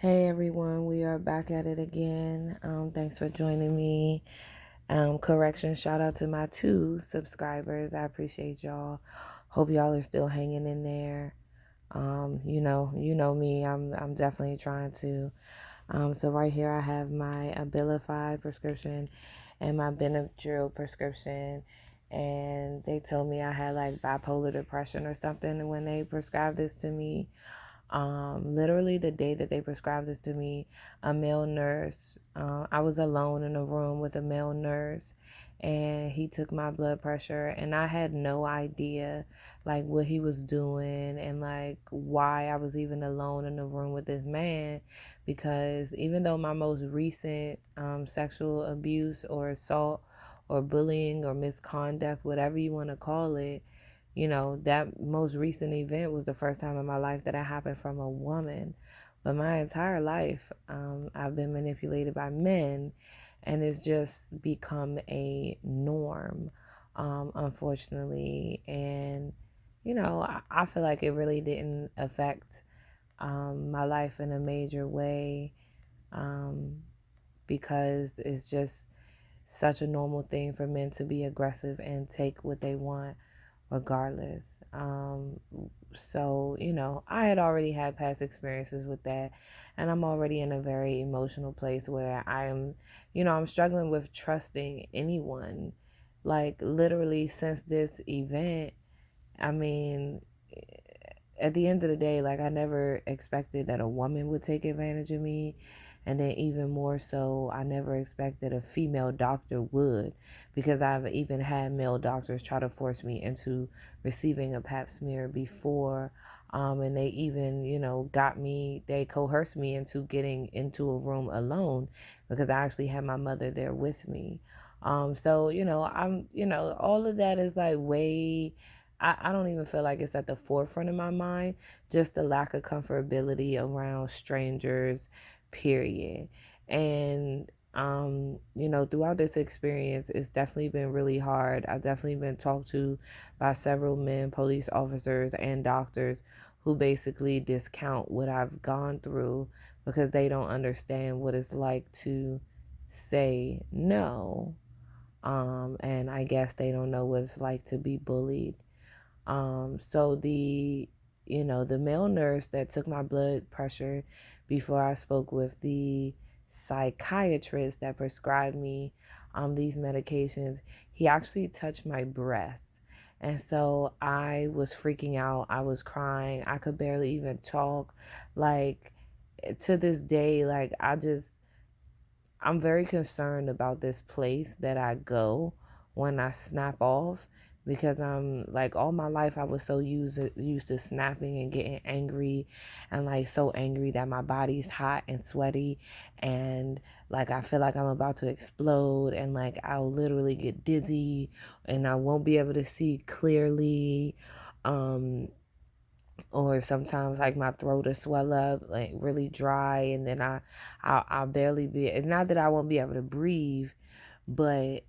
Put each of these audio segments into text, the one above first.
Hey everyone, we are back at it again. Thanks for joining me. Correction, shout out to my 2 subscribers. I appreciate y'all. Hope y'all are still hanging in there. You know me. I'm definitely trying to. So right here I have my Abilify prescription and my Benadryl prescription. And they told me I had like bipolar depression or something when they prescribed this to me. Literally the day that they prescribed this to me, a male nurse, I was alone in a room with a male nurse, and he took my blood pressure, and I had no idea like what he was doing and like why I was even alone in the room with this man, because even though my most recent sexual abuse or assault or bullying or misconduct, whatever you want to call it, that most recent event was the first time in my life that it happened from a woman. But my entire life, I've been manipulated by men, and it's just become a norm, unfortunately. And, I feel like it really didn't affect my life in a major way, um, because it's just such a normal thing for men to be aggressive and take what they want regardless. So, I had already had past experiences with that, and I'm already in a very emotional place where I'm struggling with trusting anyone. Like, literally, since this event, I mean, at the end of the day, like, I never expected that a woman would take advantage of me. And then, even more so, I never expected a female doctor would, because I've even had male doctors try to force me into receiving a pap smear before. And they even, they coerced me into getting into a room alone, because I actually had my mother there with me. So, all of that is like way, I don't even feel like it's at the forefront of my mind, just the lack of comfortability around strangers, period. And, throughout this experience, it's definitely been really hard. I've definitely been talked to by several men, police officers, and doctors who basically discount what I've gone through because they don't understand what it's like to say no. And I guess they don't know what it's like to be bullied. So the male nurse that took my blood pressure before I spoke with the psychiatrist that prescribed me these medications, he actually touched my breast. And so I was freaking out. I was crying. I could barely even talk. Like, to this day, like, I'm very concerned about this place that I go when I snap off, because I'm like, all my life I was so used to snapping and getting angry, and like so angry that my body's hot and sweaty, and like I feel like I'm about to explode, and like I'll literally get dizzy and I won't be able to see clearly. Um or sometimes like my throat will swell up like really dry, and then I'll barely be, it's not that I won't be able to breathe, but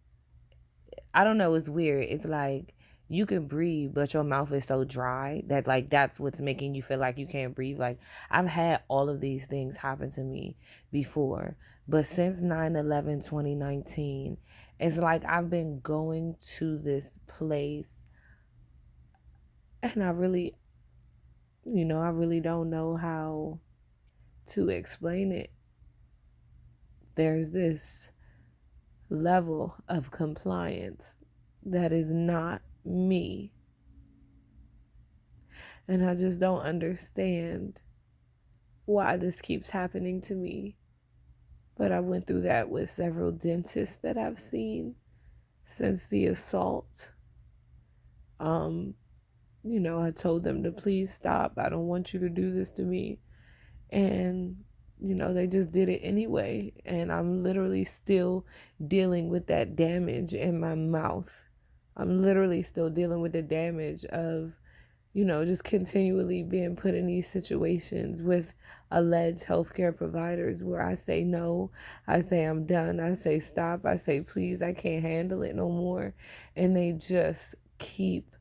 I don't know, it's weird. It's like you can breathe but your mouth is so dry that like that's what's making you feel like you can't breathe. Like, I've had all of these things happen to me before, but since 9/11/2019, it's like I've been going to this place, and I really don't know how to explain it. There's this level of compliance that is not me. And I just don't understand why this keeps happening to me. But I went through that with several dentists that I've seen since the assault. Um, I told them to please stop. I don't want you to do this to me. And they just did it anyway, and I'm literally still dealing with that damage in my mouth. I'm literally still dealing with the damage of just continually being put in these situations with alleged healthcare providers where I say no, I say I'm done, I say stop, I say please, I can't handle it no more, and they just keep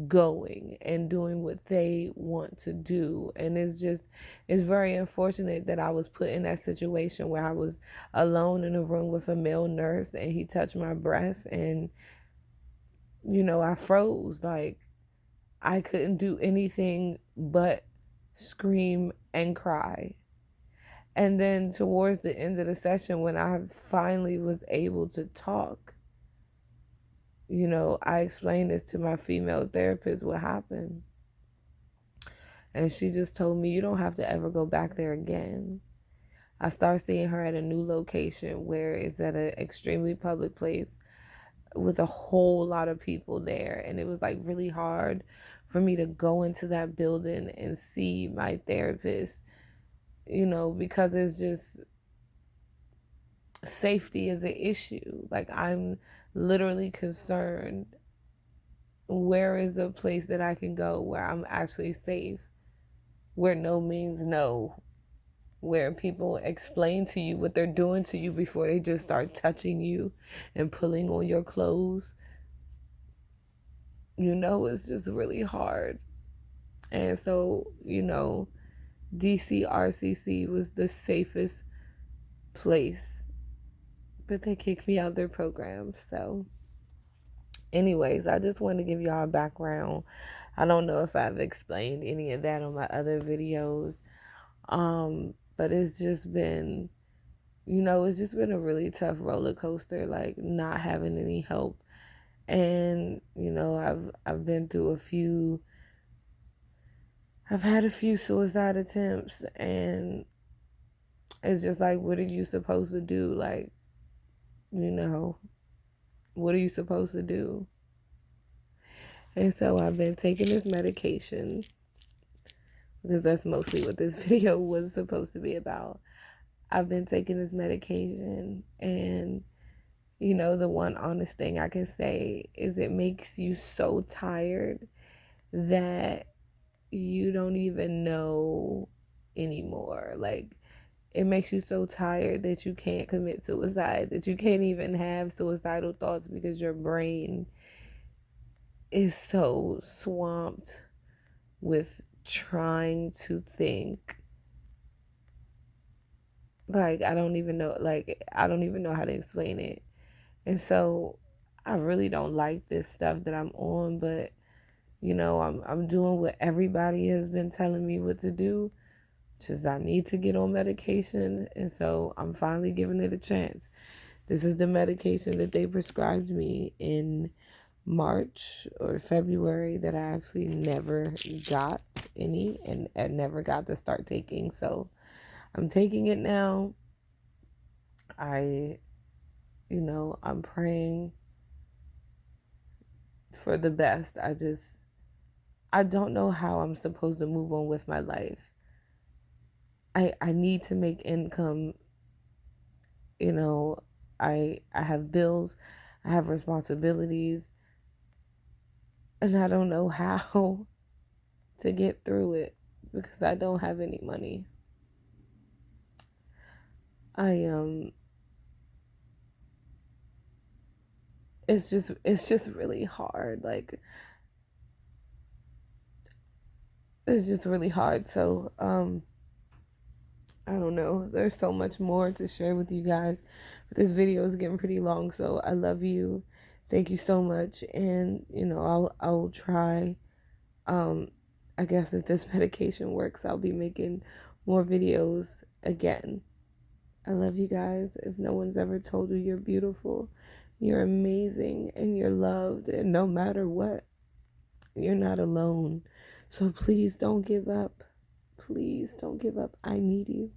going and doing what they want to do. And it's very unfortunate that I was put in that situation where I was alone in a room with a male nurse and he touched my breast, and I froze. Like, I couldn't do anything but scream and cry. And then towards the end of the session, when I finally was able to talk, I explained this to my female therapist, what happened. And she just told me, you don't have to ever go back there again. I started seeing her at a new location where it's at an extremely public place with a whole lot of people there. And it was like really hard for me to go into that building and see my therapist, because it's just, safety is an issue. Like, I'm literally concerned, where is a place that I can go where I'm actually safe, where no means no, where people explain to you what they're doing to you before they just start touching you and pulling on your clothes. It's just really hard. And so, DCRCC was the safest place, but they kicked me out of their program. So anyways, I just wanted to give y'all a background. I don't know if I've explained any of that on my other videos. But it's just been, it's just been a really tough roller coaster, like not having any help. And, I've been through I've had a few suicide attempts, and it's just like, what are you supposed to do? Like, what are you supposed to do? And so I've been taking this medication, because that's mostly what this video was supposed to be about. I've been taking this medication, and the one honest thing I can say is it makes you so tired that you don't even know anymore. Like, it makes you so tired that you can't commit suicide, that you can't even have suicidal thoughts, because your brain is so swamped with trying to think. Like, I don't even know how to explain it. And so I really don't like this stuff that I'm on, but I'm doing what everybody has been telling me what to do. Just, I need to get on medication, and so I'm finally giving it a chance. This is the medication that they prescribed me in March or February that I actually never got any, and never got to start taking. So I'm taking it now. I'm praying for the best. I don't know how I'm supposed to move on with my life. I need to make income. I have bills, I have responsibilities, and I don't know how to get through it because I don't have any money. It's just really hard. Like, it's just really hard. So I don't know. There's so much more to share with you guys. But this video is getting pretty long, so I love you. Thank you so much. And, I'll try. I guess if this medication works, I'll be making more videos again. I love you guys. If no one's ever told you you're beautiful, you're amazing, and you're loved, and no matter what, you're not alone. So please don't give up. Please don't give up. I need you.